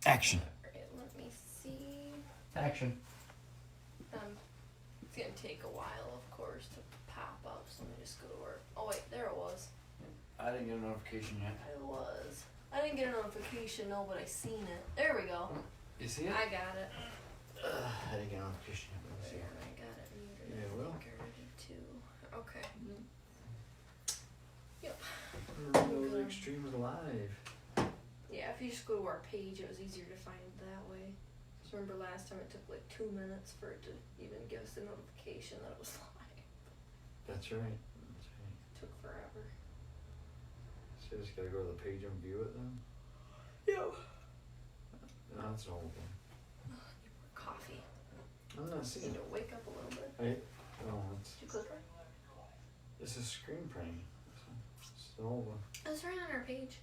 Action. Alright, let me see. Action. It's gonna take a while, of course, to pop up, so let me just go to work. Oh wait, there it was. I didn't get a notification yet. I didn't get a notification, no, but I seen it. There we go. You see it? I got it. I didn't get a notification yet. Let me see. There, I got it muted. Yeah, well. Too. Okay. Yep. Real Extreme is live. Yeah, if you just go to our page, it was easier to find it that way. Just remember last time it took like 2 minutes for it to even give us a notification that it was live. That's right. That's right. It took forever. So you just gotta go to the page and view it then? Yep. No, that's an old one. Coffee. I'm not You seeing need it. to wake up a little bit. Oh, it's. Did you click right? This is screen printing. It's an old one. It's right on our page.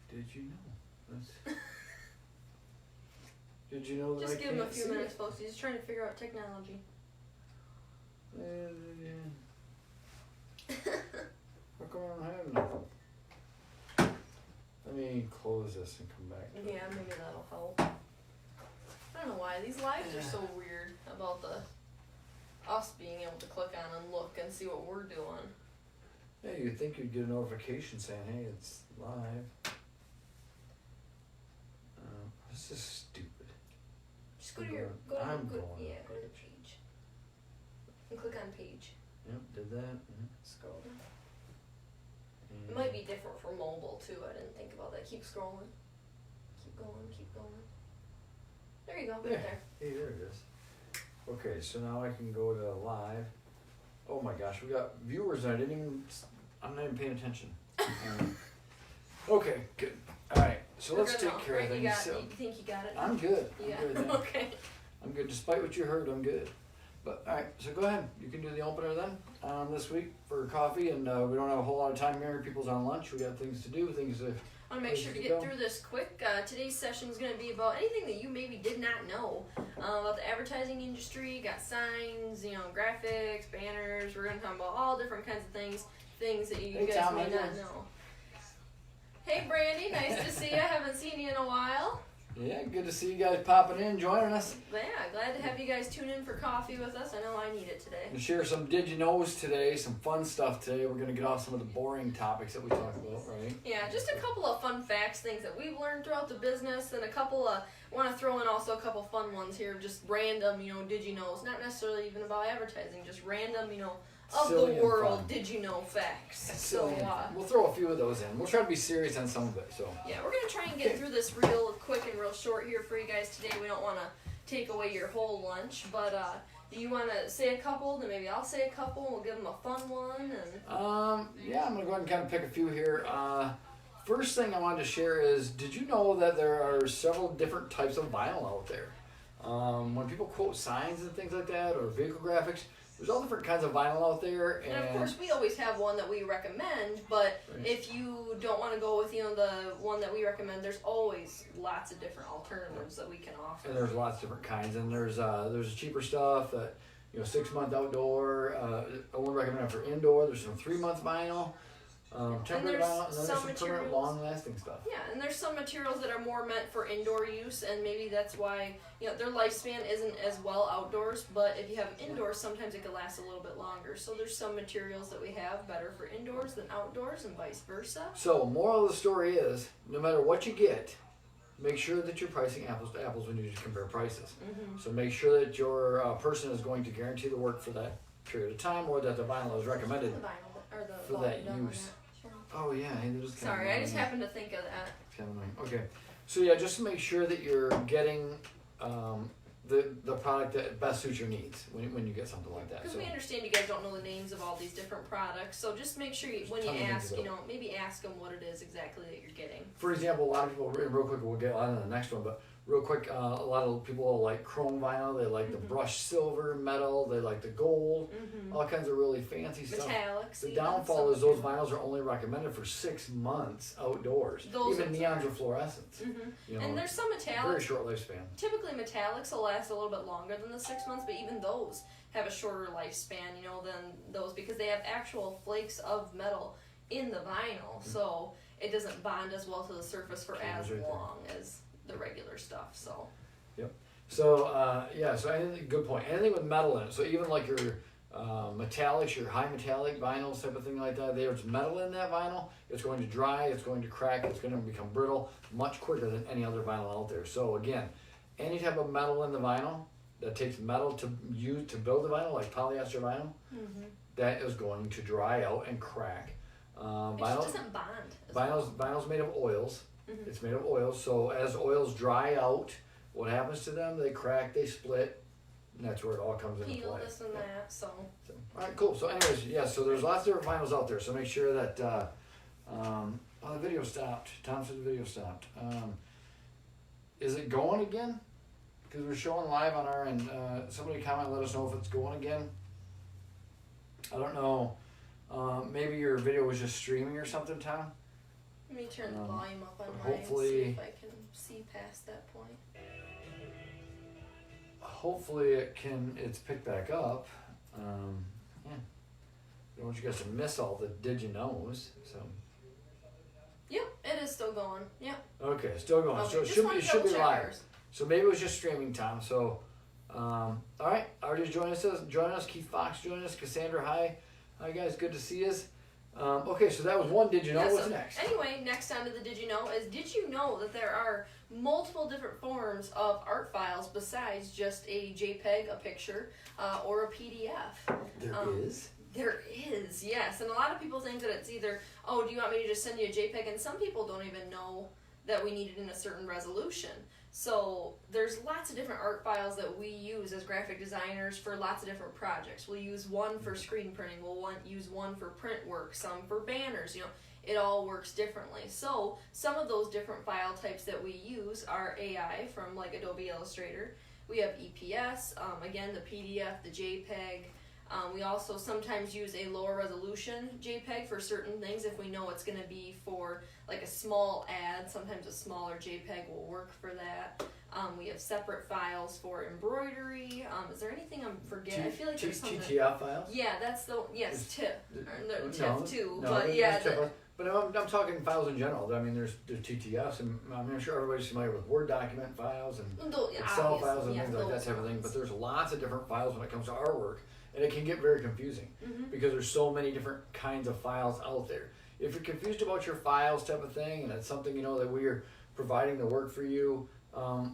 Did you know? That's. Did you know that Just I give him a can't few see minutes, it? folks. He's trying to figure out technology. Yeah. How come I don't have nothing? Let me close this and come back. to it. Yeah, maybe that'll help. I don't know why these lives are so weird about us being able to click on and look and see what we're doing. Yeah, you'd think you'd get a notification saying, "Hey, it's live." This is stupid. Just go to your go to I'm go, going yeah, to go to the page. And click on page. Yep, did that. Scroll down. And It might be different for mobile too. I didn't think about that. Keep scrolling. Keep going, keep going. There you go, right there. Hey, there it is. Okay, so now I can go to live. Oh my gosh, we got viewers and I'm not even paying attention. Okay, good. Alright, so We're let's good take now, care right? of things. You got, So, you think you got it? I'm good. I'm Yeah. good then. Okay. I'm good. Despite what you heard, I'm good. But alright, so go ahead. You can do the opener then this week for coffee, and we don't have a whole lot of time here. People's on lunch. We got things to do, things to. I want to make sure to get through this quick. Today's session is going to be about anything that you maybe did not know about the advertising industry. Got signs, graphics, banners. We're going to talk about all different kinds of things that you Hey, guys Tom, may how you not doing? know. Hey, Brandy, nice to see you. I haven't seen you in a while. Yeah, good to see you guys popping in, joining us. But yeah, glad to have you guys tune in for coffee with us. I know I need it today. And share some Did You Knows today, some fun stuff today. We're going to get off some of the boring topics that we talk about, right? Yeah, just a couple of fun facts, things that we've learned throughout the business, and a couple of, want to throw in also a couple fun ones here, just random, did you knows, not necessarily even about advertising, just random, of Silly the and world, fun. did you know facts. Silly and So, fun. We'll throw a few of those in. We'll try to be serious on some of it, so. yeah, we're going to try and get through this real quick and real short here for you guys today. We don't want to take away your whole lunch, but do you want to say a couple, then maybe I'll say a couple, and we'll give them a fun one, and... Yeah, I'm going to go ahead and kind of pick a few here. First thing I wanted to share is, did you know that there are several different types of vinyl out there? When people quote signs and things like that, or vehicle graphics, there's all different kinds of vinyl out there. And of course, we always have one that we recommend, but Right. if you don't want to go with, the one that we recommend, there's always lots of different alternatives that we can offer. And there's lots of different kinds, and there's cheaper stuff that 6-month outdoor. I wouldn't recommend it for indoor. There's some 3-month vinyl, temporary there's vinyl, and then there's some some permanent, materials- long-lasting stuff. Yeah, and there's some materials that are more meant for indoor use, and maybe that's why their lifespan isn't as well outdoors, but if you have indoors, sometimes it could last a little bit longer. So there's some materials that we have better for indoors than outdoors, and vice versa. So, moral of the story is, no matter what you get, make sure that you're pricing apples to apples when you compare prices. Mm-hmm. So make sure that your person is going to guarantee the work for that period of time, or that the vinyl is recommended. The vinyl, or the For volume that down on use. that. Sure. Oh yeah, hey, they're just kind Sorry, of I just happened to think of that. kind of annoying. Okay, so yeah, just make sure that you're getting the product that best suits your needs when you get something like that. Because So we understand you guys don't know the names of all these different products, so just make sure when you Ton of things ask, to go. maybe ask them what it is exactly that you're getting. for example, a lot of people, real quick, we'll get on to the next one, but real quick, a lot of people like chrome vinyl. They like the brushed silver metal. They like the gold. Mm-hmm. All kinds of really fancy stuff. Metallics. The even, downfall so- is those vinyls are only recommended for 6 months outdoors. Those Even ones neons are. or fluorescents. Mhm. And there's some very metallics. short lifespan. Typically, metallics will last a little bit longer than the 6 months, but even those have a shorter lifespan, than those because they have actual flakes of metal in the vinyl. So it doesn't bond as well to the surface for as Cameras right there. long as the regular stuff. So So yeah, so anything, good point. Anything with metal in it. So even like your metallics, your high metallic vinyls type of thing like that, there's metal in that vinyl. It's going to dry, it's going to crack, it's going to become brittle much quicker than any other vinyl out there. So again, any type of metal in the vinyl that takes metal to use to build the vinyl, like polyester vinyl, that is going to dry out and crack. it just doesn't bond. as well. Vinyl's made of oils. Mhm. It's made of oils. So as oils dry out, what happens to them? They crack, they split, and that's where it all comes into Peel play. this and that. So So, all right, cool. So anyways, yeah, so there's lots of different vinyls out there. So make sure that, the video stopped. Tom said the video stopped. Is it going again? Because we're showing live on our end. Somebody comment, let us know if it's going again. I don't know. Maybe your video was just streaming or something, Tom? let me turn the volume up on mine. hopefully- See if I can see past that point. Hopefully it's picked back up. Yeah. Don't want you guys to miss all the did you knows. So Yep, it is still going. Yep. okay, still going. Okay, So just it wanted to should be double check live. ours. So maybe it was just streaming, Tom. So all right, Artie's joining us. Keith Fox joining us. Cassandra, hi guys, good to see us. Okay, so that was one. Did you know? Yeah, What's so next? Anyway, next on to the Did You Know is, did you know that there are multiple different forms of art files besides just a JPEG, a picture, or a PDF? There is. There is, yes. And a lot of people think that it's either, oh, do you want me to just send you a JPEG? And some people don't even know that we need it in a certain resolution. So there's lots of different art files that we use as graphic designers for lots of different projects. We'll use one for screen printing, use one for print work, some for banners, it all works differently. So some of those different file types that we use are AI from like Adobe Illustrator. We have EPS, again the PDF, the JPEG. We also sometimes use a lower resolution JPEG for certain things if we know it's going to be for like a small ad. Sometimes a smaller JPEG will work for that. We have separate files for embroidery. Is there anything I'm forgetting? I feel like there's something. TTF files. Yeah, that's the TIFF. No, TIFF too, no, but there's yeah. TIFF. But I'm talking files in general. I mean, there's TTFs, and I'm sure everybody's familiar with Word document files and Excel files and things like that type of thing. But there's lots of different files when it comes to artwork, and it can get very confusing because there's so many different kinds of files out there. If you're confused about your files type of thing, and it's something that we are providing the work for you,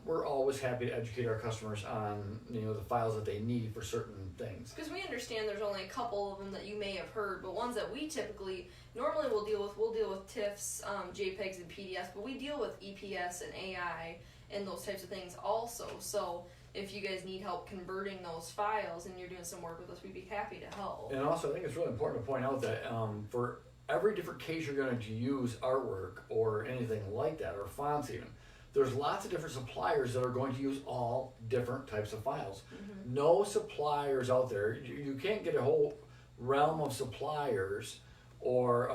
we're always happy to educate our customers on the files that they need for certain things. Because we understand there's only a couple of them that you may have heard, but ones that we typically normally we'll deal with TIFFs, JPEGs, and PDFs, but we deal with EPS and AI and those types of things also. So if you guys need help converting those files and you're doing some work with us, we'd be happy to help. And also, I think it's really important to point out that for every different case you're going to use artwork or anything like that, or fonts even, there's lots of different suppliers that are going to use all different types of files. No suppliers out there, you can't get a whole realm of suppliers or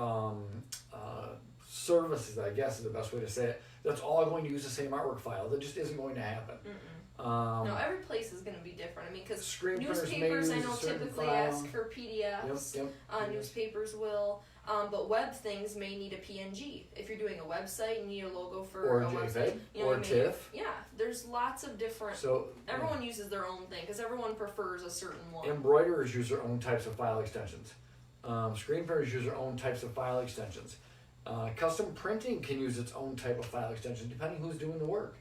services, I guess is the best way to say it, that's all going to use the same artwork file. That just isn't going to happen. No, every place is going to be different. I mean, because screen printers may newspapers I use a know certain typically file. ask for PDFs. Yep. Newspapers will. But web things may need a PNG. If you're doing a website, you need a logo for Or a website. JPEG, or you may- TIFF. Yeah, there's lots of different. So Everyone uses their own thing because everyone prefers a certain one. embroiderers use their own types of file extensions. Screen printers use their own types of file extensions. Custom printing can use its own type of file extension depending who's doing the work.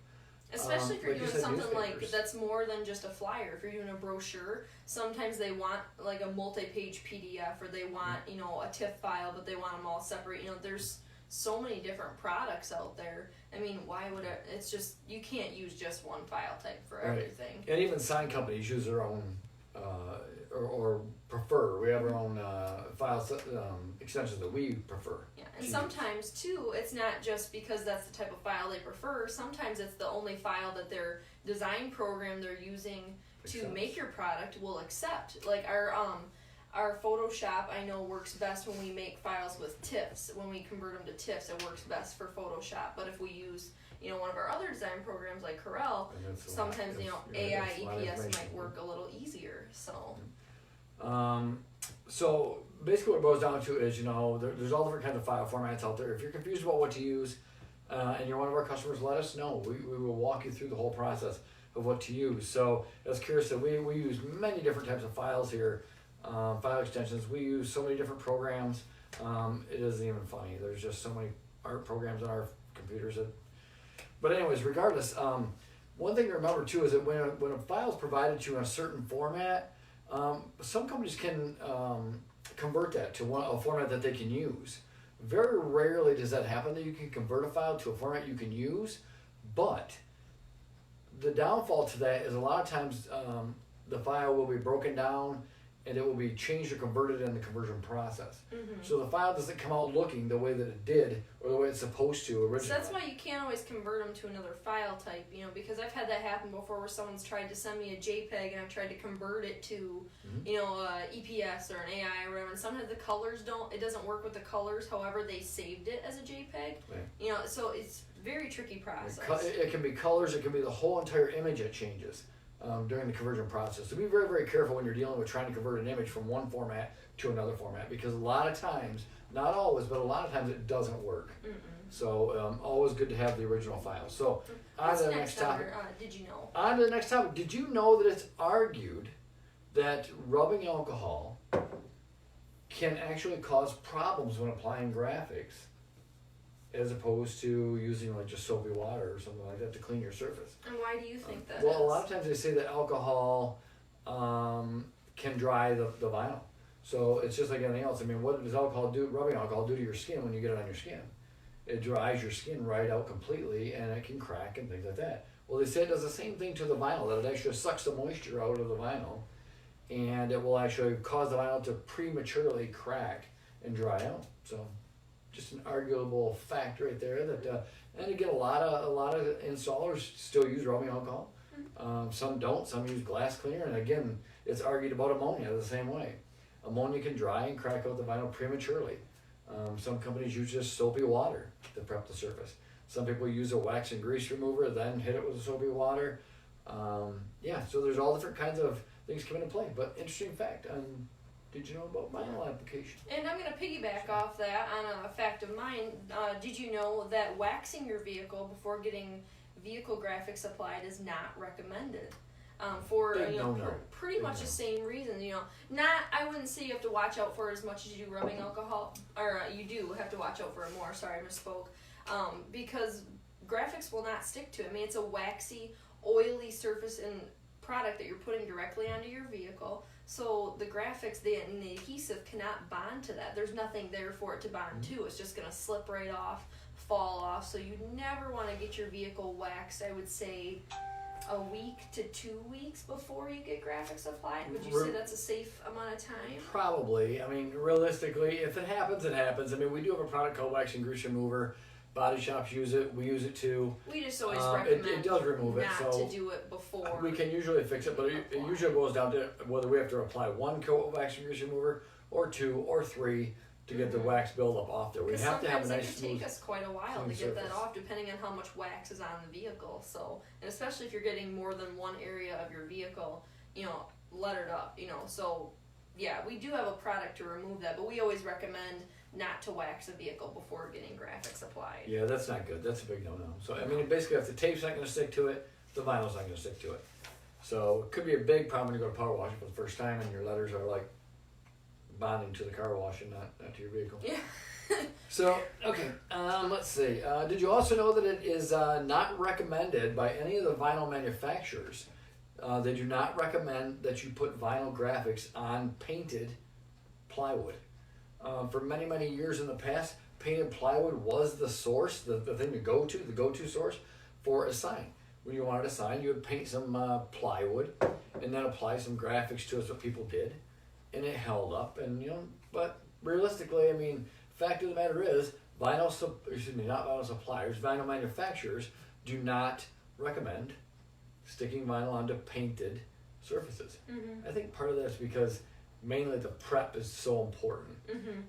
Especially if you're like you doing said, something like newspapers. that's more than just a flyer. If you're doing a brochure, sometimes they want like a multi-page PDF, or they want a TIFF file, but they want them all separate. There's so many different products out there. I mean, why would it? It's just you can't use just one file type for Right. everything. And even sign companies use their own, or prefer. We have our own file extensions that we prefer. Yeah, and to sometimes too, it's not just because that's the type of file they prefer. Sometimes it's the only file that their design program they're using to Accepts. make your product will accept. Like our Photoshop, I know works best when we make files with TIFFs. When we convert them to TIFFs, it works best for Photoshop. But if we use one of our other design programs like Corel, And that's a lot. sometimes It's- AI it's a lot of EPS information. might work a little easier. So So basically, what it boils down to is, there's all different kinds of file formats out there. If you're confused about what to use, and you're one of our customers, let us know. We will walk you through the whole process of what to use. So as Kira said, we use many different types of files here, file extensions. We use so many different programs. It isn't even funny. There's just so many art programs on our computers. But anyways, regardless, one thing to remember too is that when a file is provided to you in a certain format, some companies can convert that to a format that they can use. Very rarely does that happen, that you can convert a file to a format you can use, but the downfall to that is a lot of times the file will be broken down and it will be changed or converted in the conversion process. So the file doesn't come out looking the way that it did or the way it's supposed to originally. So that's why you can't always convert them to another file type, because I've had that happen before where someone's tried to send me a JPEG and I've tried to convert it to, EPS or an AI or whatever, and sometimes the colors it doesn't work with the colors, however they saved it as a JPEG. Right. So it's very tricky process. It can be colors, it can be the whole entire image that changes during the conversion process. So be very, very careful when you're dealing with trying to convert an image from one format to another format, because a lot of times, not always, but a lot of times it doesn't work. So always good to have the original file. So on to the next topic. Did you know? On to the next topic. Did you know that it's argued that rubbing alcohol can actually cause problems when applying graphics, as opposed to using like just soapy water or something like that to clean your surface? And why do you think that? Well, a lot of times they say that alcohol can dry the vinyl. So it's just like anything else. I mean, what does rubbing alcohol do to your skin when you get it on your skin? It dries your skin right out completely, and it can crack and things like that. Well, they say it does the same thing to the vinyl, that it actually sucks the moisture out of the vinyl, and it will actually cause the vinyl to prematurely crack and dry out. So just an arguable fact right there. That and again, a lot of installers still use rubbing alcohol. Some don't. Some use glass cleaner, and again, it's argued about ammonia the same way. Ammonia can dry and crack out the vinyl prematurely. Some companies use just soapy water to prep the surface. Some people use a wax and grease remover, then hit it with the soapy water. So there's all different kinds of things come into play. But interesting fact. Did you know about vinyl application? And I'm going to piggyback off that on a fact of mine. Did you know that waxing your vehicle before getting vehicle graphics applied is not recommended? Pretty much the same reason. I wouldn't say you have to watch out for it as much as you do rubbing alcohol, or you do have to watch out for it more. Sorry, I misspoke. Because graphics will not stick to it. I mean, it's a waxy, oily surface and product that you're putting directly onto your vehicle. So the graphics, the adhesive cannot bond to that. There's nothing there for it to bond to. It's just going to slip right off, fall off. So you never want to get your vehicle waxed, I would say, a week to 2 weeks before you get graphics applied. Would you say that's a safe amount of time? Probably. I mean, realistically, if it happens, it happens. I mean, we do have a product called Wax and Grease Remover. Body shops use it. We use it too. We just always recommend it does remove it, not to do it before. We can usually fix it, but it usually goes down to whether we have to apply one coat of Wax and Grease Remover or 2 or 3 to get the wax buildup off there. We have to have a nice smooth. It can take us quite a while to get that off, depending on how much wax is on the vehicle. So, and especially if you're getting more than one area of your vehicle, lettered up. So, yeah, we do have a product to remove that, but we always recommend not to wax a vehicle before getting graphics applied. Yeah, that's not good. That's a big no-no. So, I mean, basically, if the tape's not going to stick to it, the vinyl's not going to stick to it. So, it could be a big problem when you go to power wash for the first time and your letters are like bonding to the car wash and not to your vehicle. Yeah. So, okay, let's see. Did you also know that it is not recommended by any of the vinyl manufacturers? They do not recommend that you put vinyl graphics on painted plywood. For many, many years in the past, painted plywood was the source, the thing to go to, the go-to source for a sign. When you wanted a sign, you would paint some plywood and then apply some graphics to it. That's what people did. And it held up, and but realistically, I mean, fact of the matter is, not vinyl suppliers, vinyl manufacturers do not recommend sticking vinyl onto painted surfaces. I think part of that's because mainly the prep is so important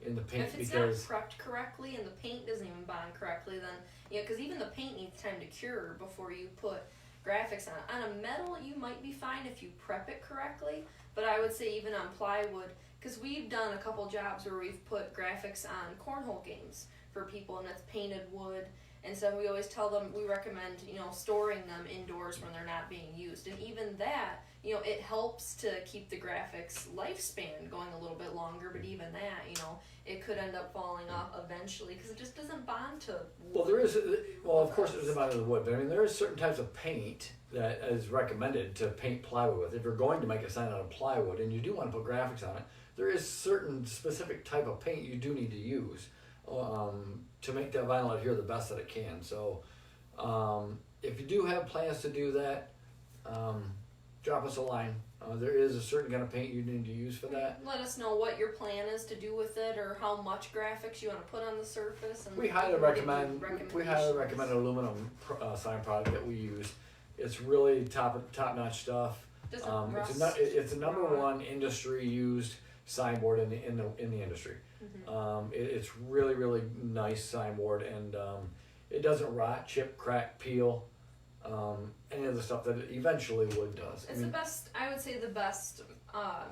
in the paint. If it's not prepped correctly and the paint doesn't even bond correctly, then because even the paint needs time to cure before you put graphics on a metal. You might be fine if you prep it correctly, but I would say even on plywood, because we've done a couple jobs where we've put graphics on cornhole games for people, and it's painted wood. And so we always tell them, we recommend, storing them indoors when they're not being used. And even that, it helps to keep the graphics lifespan going a little bit longer, but even that, it could end up falling off eventually because it just doesn't bond to wood. Of course it doesn't bond to the wood, but I mean, there is certain types of paint that is recommended to paint plywood with. If you're going to make a sign out of plywood and you do want to put graphics on it, there is certain specific type of paint you do need to use to make that vinyl adhere the best that it can. So if you do have plans to do that, drop us a line. There is a certain kind of paint you need to use for that. Let us know what your plan is to do with it, or how much graphics you want to put on the surface. And we highly recommend an aluminum sign product that we use. It's really top notch stuff. It's a number one industry used signboard in the industry. Mm-hmm. It's really, really nice signboard, and it doesn't rot, chip, crack, peel, any of the stuff that eventually wood does. It's I would say the best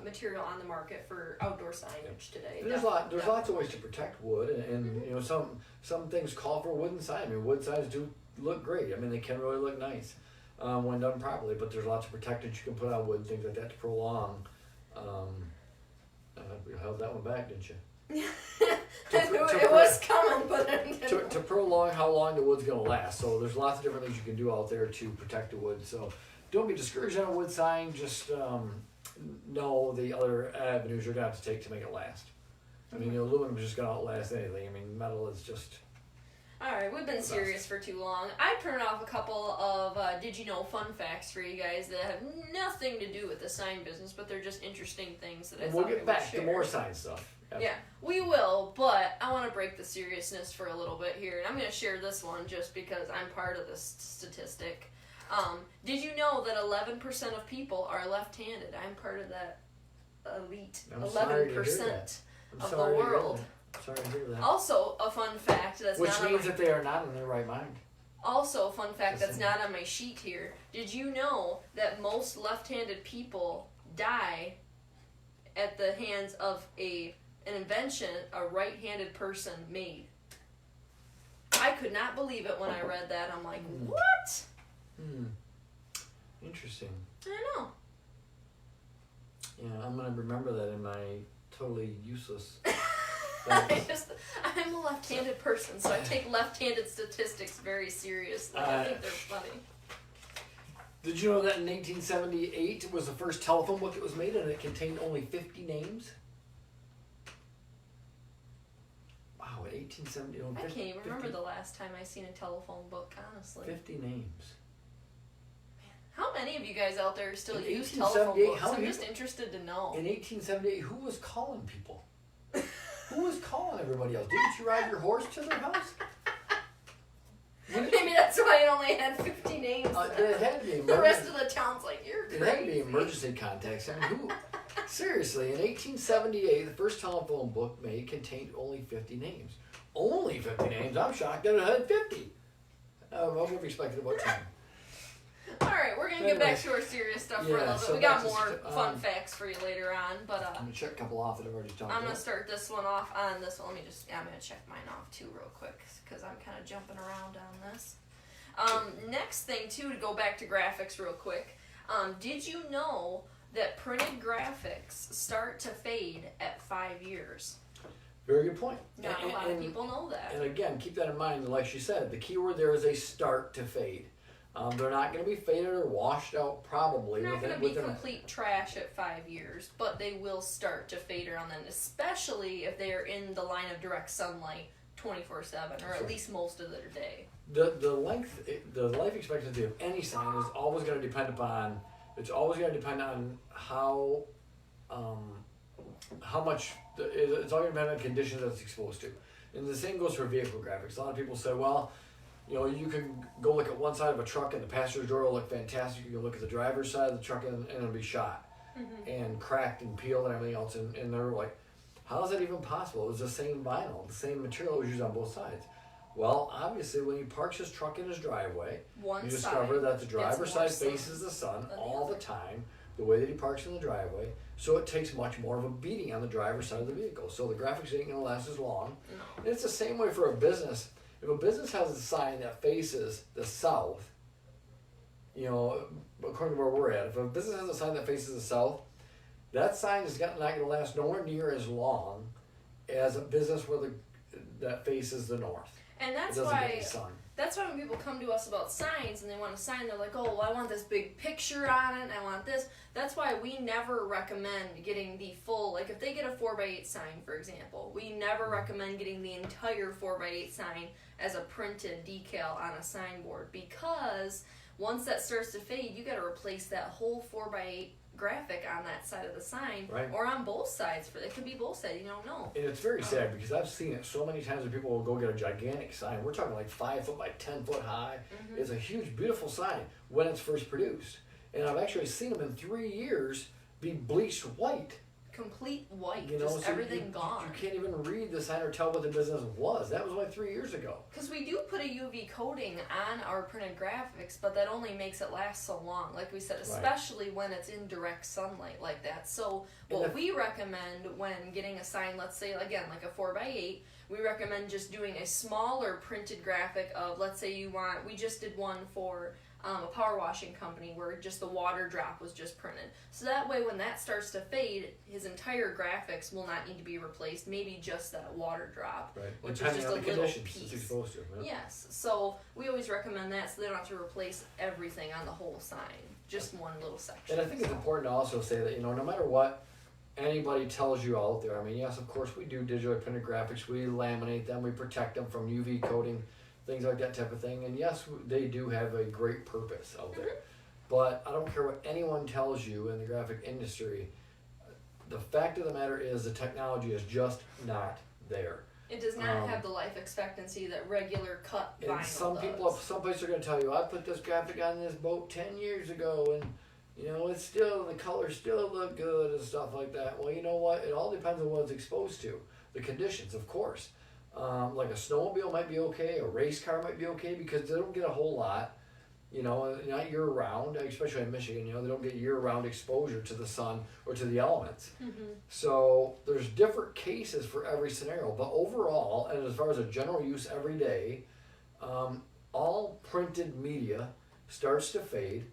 material on the market for outdoor signage today. There's lots of ways to protect wood, and some things call for wooden sign. I mean, wood signs do look great. I mean, they can really look nice when done properly, but there's lots of protectants you can put on wood, things like that to prolong. You held that one back, didn't you? It was coming, but to prolong how long the wood's going to last. So there's lots of different things you can do out there to protect the wood. So don't be discouraged on a wood sign. Just know the other avenues you're going to have to take to make it last. I mean, aluminum is just going to outlast anything. I mean, metal is just... All right, we've been serious for too long. I printed off a couple of did you know fun facts for you guys that have nothing to do with the sign business, but they're just interesting things that I thought we would share. We'll get back to more sign stuff. Yeah, we will, but I want to break the seriousness for a little bit here, and I'm going to share this one just because I'm part of this statistic. Did you know that 11% of people are left-handed? I'm part of that elite 11% of the world. Sorry to hear that. Also, a fun fact that's Which means that they are not in their right mind. Also, a fun fact that's not on my sheet here. Did you know that most left-handed people die at the hands of an invention a right-handed person made? I could not believe it when I read that. I'm like, what? Interesting. I know. Yeah, I'm going to remember that in my totally useless... I'm a left-handed person, so I take left-handed statistics very seriously. I think they're funny. Did you know that in 1878 was the first telephone book that was made, and it contained only 50 names? Wow, in 1870... I can't even remember the last time I seen a telephone book, honestly. 50 names. How many of you guys out there still use telephone books? I'm just interested to know. In 1878, who was calling people? Who was calling everybody else? Didn't you ride your horse to their house? Maybe that's why it only had 50 names. It had to be the rest of the town's like, you're crazy. It had to be emergency contacts. I mean, who? Seriously, in 1878, the first telephone book made contained only 50 names. Only 50 names? I'm shocked that it had 50. I would have expected at what time. Alright, we're going to get back to our serious stuff for a little bit. We got more fun facts for you later on, but I'm going to check a couple off that I've already talked about. I'm going to start this one off on this one. I'm going to check mine off too real quick because I'm kind of jumping around on this. Next thing too, to go back to graphics real quick. Did you know that printed graphics start to fade at 5 years? Very good point. Not a lot of people know that. And again, keep that in mind. Like she said, the key word there is a start to fade. They're not going to be faded or washed out probably. They're not going to be complete trash at 5 years, but they will start to fade around then, especially if they are in the line of direct sunlight 24/7, or at least most of their day. The life expectancy of any sign is always going to depend upon. It's always going to depend on how much. It's all going to depend on conditions that it's exposed to, and the same goes for vehicle graphics. A lot of people say, well, you can go look at one side of a truck and the passenger door will look fantastic. You can look at the driver's side of the truck and it'll be shot and cracked and peeled and everything else. And they're like, how is that even possible? It was the same vinyl, the same material was used on both sides. Well, obviously, when he parks his truck in his driveway, One you side discover that the gets driver's more side sun faces the sun than the all the other. time, the way that he parks in the driveway, so it takes much more of a beating on the driver's side of the vehicle. So the graphics ain't gonna last as long. No. And it's the same way for a business. If a business has a sign that faces the south, according to where we're at, if a business has a sign that faces the south, that sign is not going to last nowhere near as long as a business that faces the north. And It that's doesn't get why the sun. that's why when people come to us about signs and they want a sign, they're like, oh, well, I want this big picture on it, and I want this. That's why we never recommend getting the full, like if they get a 4x8 sign, for example, we never recommend getting the entire 4x8 sign as a printed decal on a signboard, because once that starts to fade, you got to replace that whole 4x8 graphic on that side of the sign, Right. or on both sides. It could be both sides, you don't know. And it's very sad because I've seen it so many times where people will go get a gigantic sign. We're talking like 5 foot by 10 foot high. Mm-hmm. It's a huge, beautiful sign when it's first produced. And I've actually seen them in 3 years be bleached white. Complete white, You know, just so everything you gone. can't even read the sign or tell what the business was. That was like 3 years ago. Because we do put a UV coating on our printed graphics, but that only makes it last so long. Like we said, especially when it's in direct sunlight like that. So what we recommend when getting a sign, let's say again like a 4x8, we recommend just doing a smaller printed graphic of, let's say we just did one for a power washing company where just the water drop was just printed. So that way when that starts to fade, his entire graphics will not need to be replaced, maybe just that water drop. Right. Which is Depending just on a the little conditions piece. it's exposed to. Yeah. Yes, so we always recommend that so they don't have to replace everything on the whole sign, just one little section. And I think it's important to also say that, no matter what anybody tells you out there, I mean, yes, of course, we do digitally printed graphics, we laminate them, we protect them from UV coating, things like that type of thing. And yes, they do have a great purpose out there. But I don't care what anyone tells you in the graphic industry, the fact of the matter is the technology is just not there. It does not have the life expectancy that regular cut vinyl And some does. some places are going to tell you, I put this graphic on this boat 10 years ago, and it's still, the colors still look good and stuff like that. Well, you know what? It all depends on what it's exposed to. The conditions, of course. Like a snowmobile might be okay, a race car might be okay, because they don't get a whole lot, not year round, especially in Michigan, they don't get year round exposure to the sun or to the elements. Mm-hmm. So there's different cases for every scenario, but overall, and as far as a general use every day, all printed media starts to fade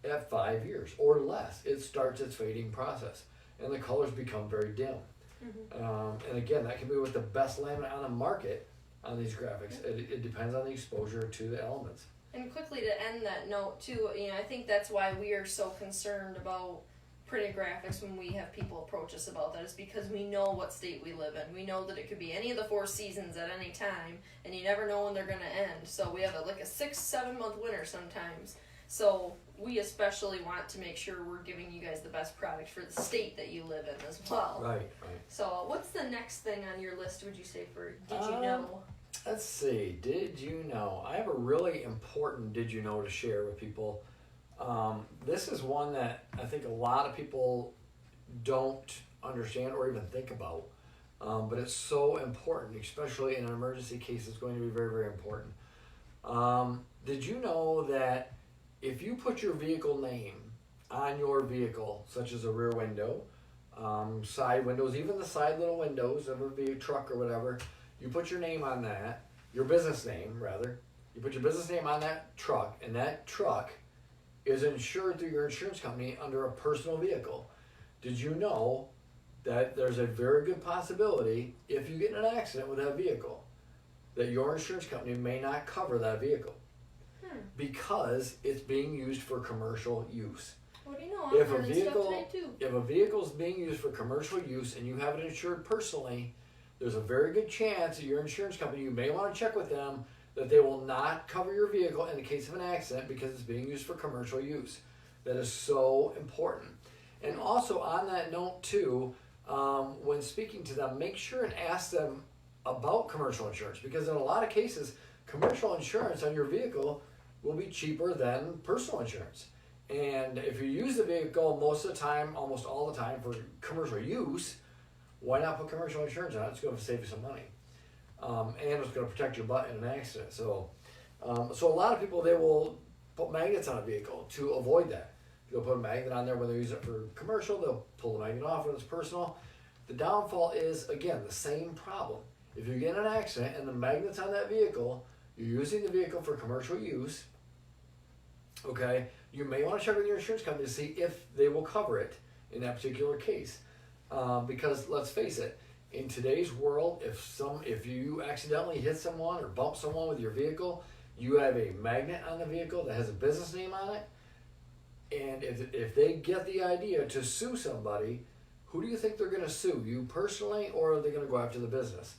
at 5 years or less. It starts its fading process, and the colors become very dim. Mm-hmm. And again, that can be with the best laminate on the market on these graphics. It depends on the exposure to the elements. And quickly to end that note too, I think that's why we are so concerned about printed graphics when we have people approach us about that, is because we know what state we live in. We know that it could be any of the 4 seasons at any time, and you never know when they're going to end. So we have a 6-7 month winter sometimes. So we especially want to make sure we're giving you guys the best product for the state that you live in as well. Right. So what's the next thing on your list, would you say, for Did You Know? Let's see. Did you know? I have a really important did you know to share with people. This is one that I think a lot of people don't understand or even think about. But it's so important, especially in an emergency case. It's going to be very, very important. Did you know that if you put your vehicle name on your vehicle, such as a rear window, side windows, even the side little windows of a truck or whatever, you put your name on that, your business name rather, you put your business name on that truck, and that truck is insured through your insurance company under a personal vehicle. Did you know that there's a very good possibility, if you get in an accident with that vehicle, that your insurance company may not cover that vehicle because it's being used for commercial use? What do you know? I'm If a learning stuff vehicle, today too. if a vehicle is being used for commercial use and you have it insured personally, there's a very good chance that your insurance company, you may want to check with them, that they will not cover your vehicle in the case of an accident because it's being used for commercial use. That is so important. And also on that note too, when speaking to them, make sure and ask them about commercial insurance, because in a lot of cases, commercial insurance on your vehicle will be cheaper than personal insurance. And if you use the vehicle most of the time, almost all the time for commercial use, why not put commercial insurance on it? It's going to save you some money. and it's going to protect your butt in an accident. So a lot of people, they will put magnets on a vehicle to avoid that. They'll put a magnet on there when they use it for commercial. They'll pull the magnet off when it's personal. The downfall is, again, the same problem. If you get in an accident and the magnet's on that vehicle, you're using the vehicle for commercial use, okay, you may want to check with your insurance company to see if they will cover it in that particular case. Because let's face it, in today's world, if you accidentally hit someone or bump someone with your vehicle, you have a magnet on the vehicle that has a business name on it, and if they get the idea to sue somebody, who do you think they're going to sue? You personally, or are they going to go after the business?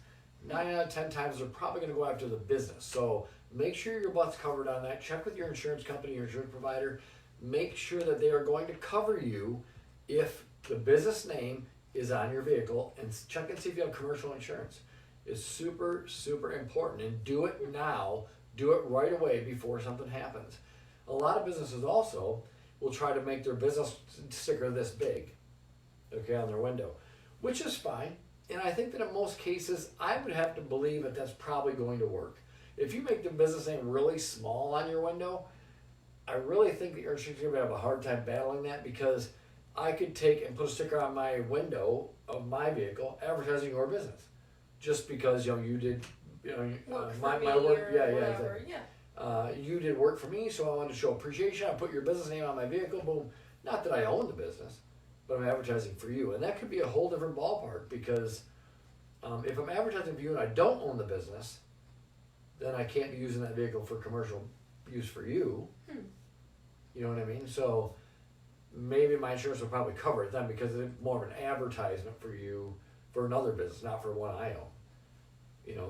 9 out of 10 times they're probably going to go after the business. So make sure your butt's covered on that. Check with your insurance company, your insurance provider. Make sure that they are going to cover you if the business name is on your vehicle, and check and see if you have commercial insurance. It's super, super important, and do it now. Do it right away before something happens. A lot of businesses also will try to make their business sticker this big, okay, on their window, which is fine. And I think that in most cases, I would have to believe that that's probably going to work. If you make the business name really small on your window, I really think that your insurance is going to have a hard time battling that, because I could take and put a sticker on my window of my vehicle advertising your business, just because you did Work my for me work, or whatever. exactly. You did work for me, so I wanted to show appreciation. I put your business name on my vehicle. Boom. Not that I own the business, but I'm advertising for you, and that could be a whole different ballpark, because if I'm advertising for you and I don't own the business, then I can't be using that vehicle for commercial use for you. You know what I mean? So maybe my insurance will probably cover it then, because it's more of an advertisement for you for another business, not for one I own.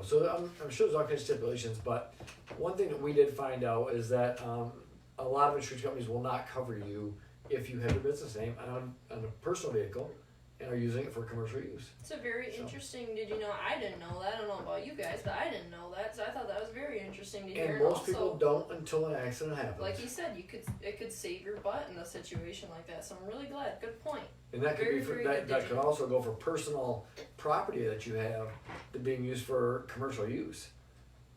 So I'm sure there's all kinds of stipulations, but one thing that we did find out is that a lot of insurance companies will not cover you if you have your business name on a personal vehicle and are using it for commercial use. It's a very interesting. Did you know? I didn't know that. I don't know about you guys, but I didn't know that. So I thought that was very interesting to hear. And most people don't until an accident happens. Like you said, it could save your butt in a situation like that. So I'm really glad. Good point. And that could that could also go for personal property that you have that being used for commercial use.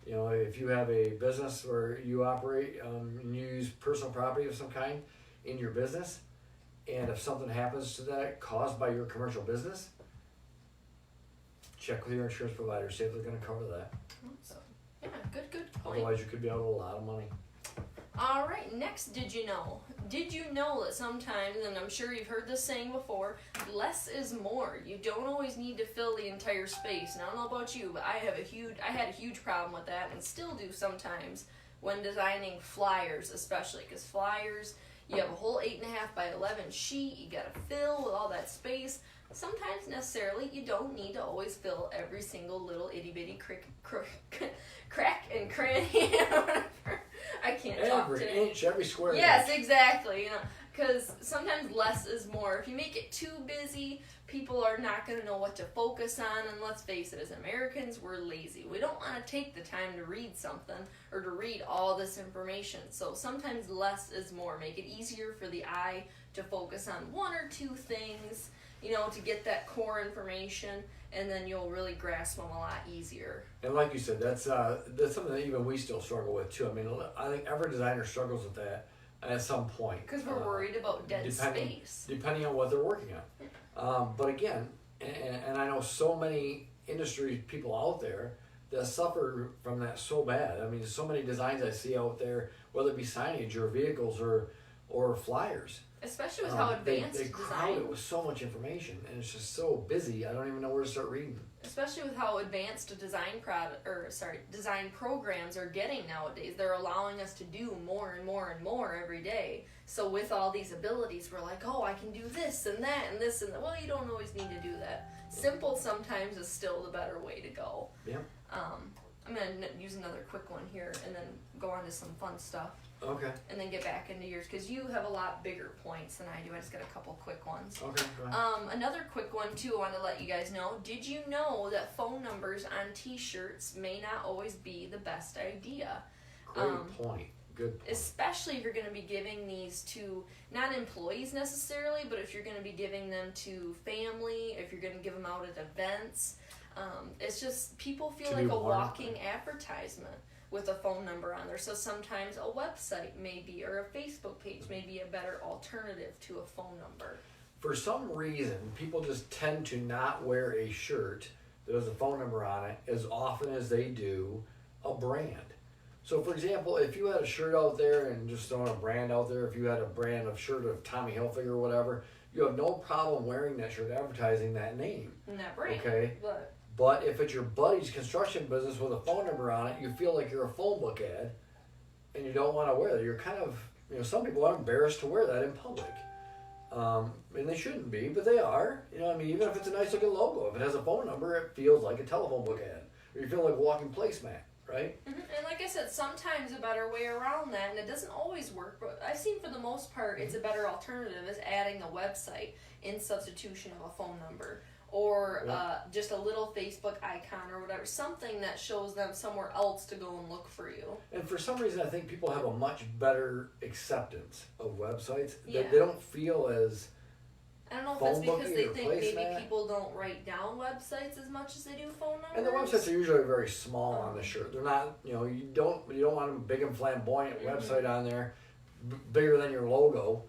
If you have a business where you operate and you use personal property of some kind in your business, and if something happens to that caused by your commercial business, check with your insurance provider, see if they're going to cover that. So, yeah, good point. Otherwise, you could be out a lot of money. All right, next, did you know? Did you know that sometimes, and I'm sure you've heard this saying before, less is more. You don't always need to fill the entire space. And I don't know about you, but I had a huge problem with that, and still do sometimes when designing flyers, especially, because flyers, you have a whole 8.5 by 11 sheet, you gotta fill with all that space. Sometimes necessarily you don't need to always fill every single little itty bitty crack and cranny or whatever. I can't talk today. Every inch, every square inch. Yes, exactly. Because sometimes less is more. If you make it too busy, people are not going to know what to focus on. And let's face it, as Americans, we're lazy. We don't want to take the time to read something or to read all this information. So sometimes less is more. Make it easier for the eye to focus on one or two things, to get that core information, and then you'll really grasp them a lot easier. And like you said, that's something that even we still struggle with too. I mean, I think every designer struggles with that at some point. Because we're worried about dead space. Depending on what they're working on. But again, and I know so many industry people out there that suffer from that so bad. I mean, so many designs I see out there, whether it be signage or vehicles or flyers. Especially with how advanced they crowd it with so much information, and it's just so busy. I don't even know where to start reading. Especially with how advanced design programs are getting nowadays. They're allowing us to do more and more and more every day. So with all these abilities, we're like, oh, I can do this and that and this and that. Well, you don't always need to do that. Simple sometimes is still the better way to go. Yeah. I'm going to use another quick one here and then go on to some fun stuff. Okay. And then get back into yours, because you have a lot bigger points than I do. I just got a couple quick ones. Okay, go ahead. Another quick one, too, I want to let you guys know. Did you know that phone numbers on T-shirts may not always be the best idea? Great point. Good point. Especially if you're going to be giving these to, not employees necessarily, but if you're going to be giving them to family, if you're going to give them out at events. It's just people feel To like be a warned. walking advertisement with a phone number on there. So sometimes a website maybe or a Facebook page may be a better alternative to a phone number. For some reason, people just tend to not wear a shirt that has a phone number on it as often as they do a brand. So, for example, if you had a shirt out there and just throwing a brand out there, if you had a brand of shirt of Tommy Hilfiger or whatever, you have no problem wearing that shirt, advertising that name. And that brand. Okay. But if it's your buddy's construction business with a phone number on it, you feel like you're a phone book ad, and you don't want to wear that. You're kind of, some people are embarrassed to wear that in public. And they shouldn't be, but they are. Even if it's a nice looking logo, if it has a phone number, it feels like a telephone book ad. Or you feel like a walking placemat, right? Mm-hmm. And like I said, sometimes a better way around that, and it doesn't always work, but I've seen for the most part, it's a better alternative is adding a website in substitution of a phone number. Or just a little Facebook icon or whatever, something that shows them somewhere else to go and look for you. And for some reason, I think people have a much better acceptance of websites. Yeah. They don't feel as I don't know if phone it's because booking they or think maybe placemat. people don't write down websites as much as they do phone numbers. And the websites are usually very small on the shirt. They're not, you don't want a big and flamboyant website on there, bigger than your logo.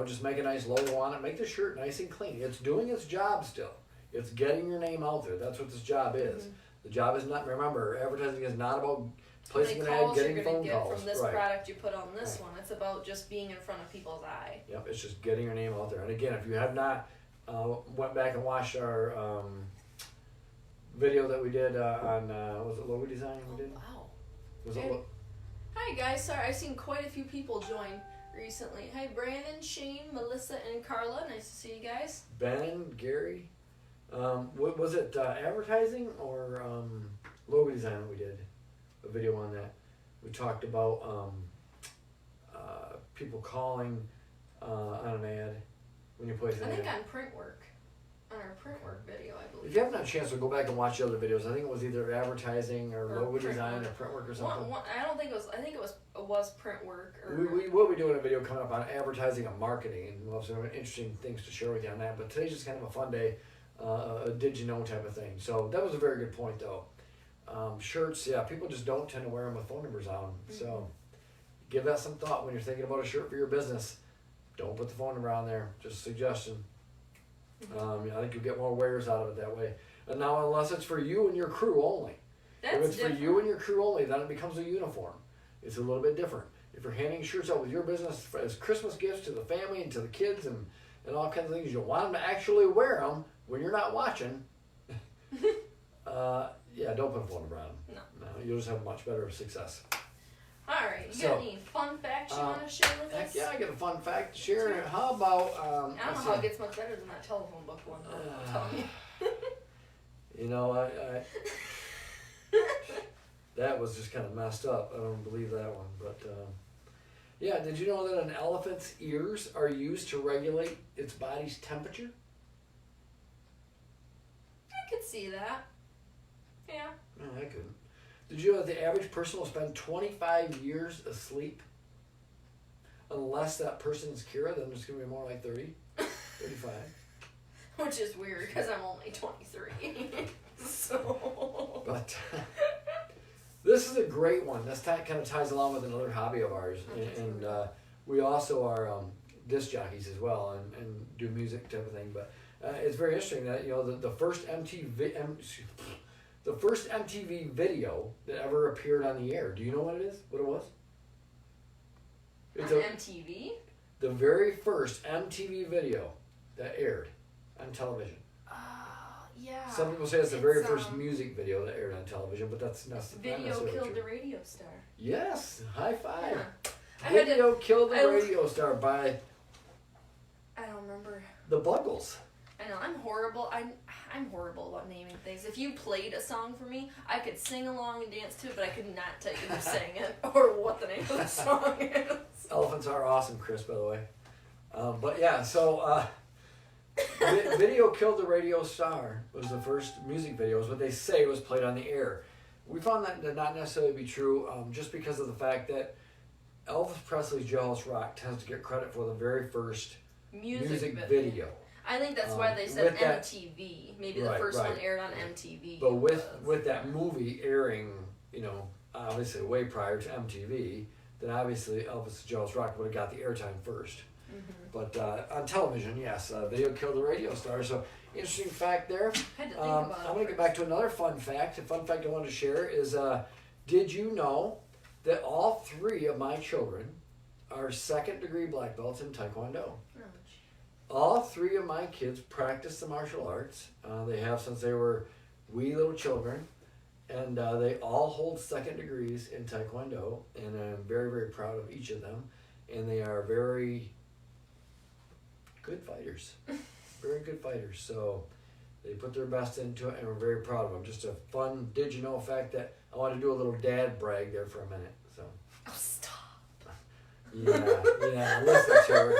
Just make a nice logo on it. Make the shirt nice and clean. It's doing its job still. It's getting your name out there. That's what this job is. The job is not. Remember, advertising is not about placing an ad, getting phone calls. From this right. product you put on this one. It's about just being in front of people's eye. Yep, it's just getting your name out there. And again, if you have not went back and watched our video that we did on was it logo design we did? Wow. Was it? Hi guys, sorry I've seen quite a few people join recently. Hi Brandon, Shane, Melissa, and Carla. Nice to see you guys. Ben, Gary. What was it? Advertising or logo design that we did a video on that. We talked about people calling on an ad when you place an ad. I think on print work. On our print work video, I believe. If you haven't had a chance to go back and watch the other videos, I think it was either advertising or logo print design work. or print work or something. I don't think it was. I think it was print work. Or We'll be doing a video coming up on advertising and marketing, and we'll have some interesting things to share with you on that. But today's just kind of a fun day, a did you know type of thing. So that was a very good point, though. Shirts, yeah, people just don't tend to wear them with phone numbers on them. So give that some thought when you're thinking about a shirt for your business. Don't put the phone number on there. Just a suggestion. I think you'll get more wearers out of it that way. And now, unless it's for you and your crew only. That's if it's different. for you and your crew only, then it becomes a uniform. It's a little bit different. If you're handing shirts out with your business as Christmas gifts to the family and to the kids and all kinds of things, you want them to actually wear them when you're not watching. Don't put a phone number on them. No, you'll just have much better success. All right, you got any fun facts you want to share with us? Yeah, I got a fun fact to share. How about... I don't know how it gets much better than that telephone book one. I'm telling you. I that was just kind of messed up. I don't believe that one. But, did you know that an elephant's ears are used to regulate its body's temperature? I could see that. Yeah. No, I couldn't. Did you know that the average person will spend 25 years asleep? Unless that person's Kira, then it's going to be more like 30, 35. Which is weird because I'm only 23. So. But this is a great one. This kind of ties along with another hobby of ours. And we also are disc jockeys as well and do music type of thing. But it's very interesting that, the first MTV video that ever appeared on the air. Do you know what it is? What it was? It's on MTV? The very first MTV video that aired on television. Yeah. Some people say it's the very first music video that aired on television, but that's not Video necessarily Killed true. the Radio Star. Yes, high five. Yeah. Video Killed the Radio Star by... I don't remember. The Buggles. I know, I'm horrible. I'm horrible about naming things. If you played a song for me, I could sing along and dance to it, but I could not tell you who sang it or what the name of the song is. Elephants are awesome, Chris, by the way. Video Killed the Radio Star was the first music video, is what they say was played on the air. We found that to not necessarily be true, just because of the fact that Elvis Presley's Jailhouse Rock tends to get credit for the very first music video. I think that's why they said with that- MTV. Maybe the Right, first one right. aired on MTV. But with that movie airing, you know, obviously way prior to MTV, then obviously Elvis Jones Rock would have got the airtime first. But on television, yes, video killed the radio star. So interesting fact there. I had to think about I'm going to get back to another fun fact. A fun fact I wanted to share is, did you know that all 3 of my children are second-degree black belts in Taekwondo? All 3 of my kids practice the martial arts. They have since they were wee little children. And they all hold second degrees in Taekwondo. And I'm very, very proud of each of them. And they are very good fighters. Very good fighters. So they put their best into it, and we're very proud of them. Just a fun, did you know fact that I want to do a little dad brag there for a minute. So. Oh, stop. Yeah, listen to her.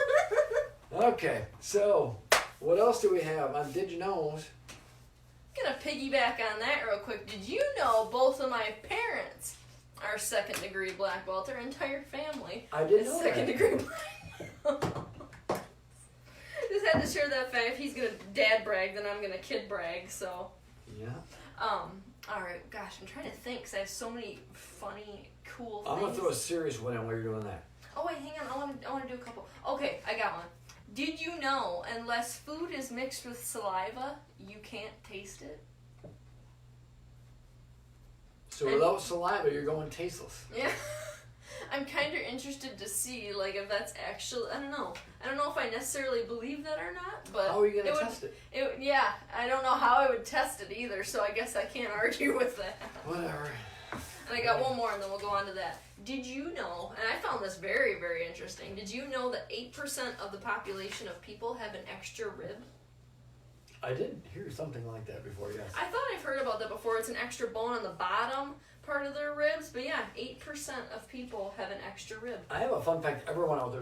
Okay, so what else do we have on Did You Knows? Gonna piggyback on that real quick. Did you know both of my parents are second degree black belt? Their entire family I didn't is know second that. degree black belt. Just had to share that fact. If he's gonna dad brag, then I'm gonna kid brag. So. Yeah. All right. Gosh, I'm trying to think because I have so many funny, cool I'm things. gonna throw a serious one in while you're doing that. Oh wait, hang on. I want to do a couple. Okay, I got one. Did you know unless food is mixed with saliva, you can't taste it? So without saliva, you're going tasteless. Yeah. I'm kind of interested to see, like, if that's actually. I don't know. I don't know if I necessarily believe that or not, but How are you gonna test it? Yeah, I don't know how I would test it either. So I guess I can't argue with that. Whatever. And I got one more, and then we'll go on to that. Did you know, and I found this very, very interesting, did you know that 8% of the population of people have an extra rib? I did hear something like that before, yes. I thought I've heard about that before. It's an extra bone on the bottom part of their ribs. But yeah, 8% of people have an extra rib. I have a fun fact. Everyone out there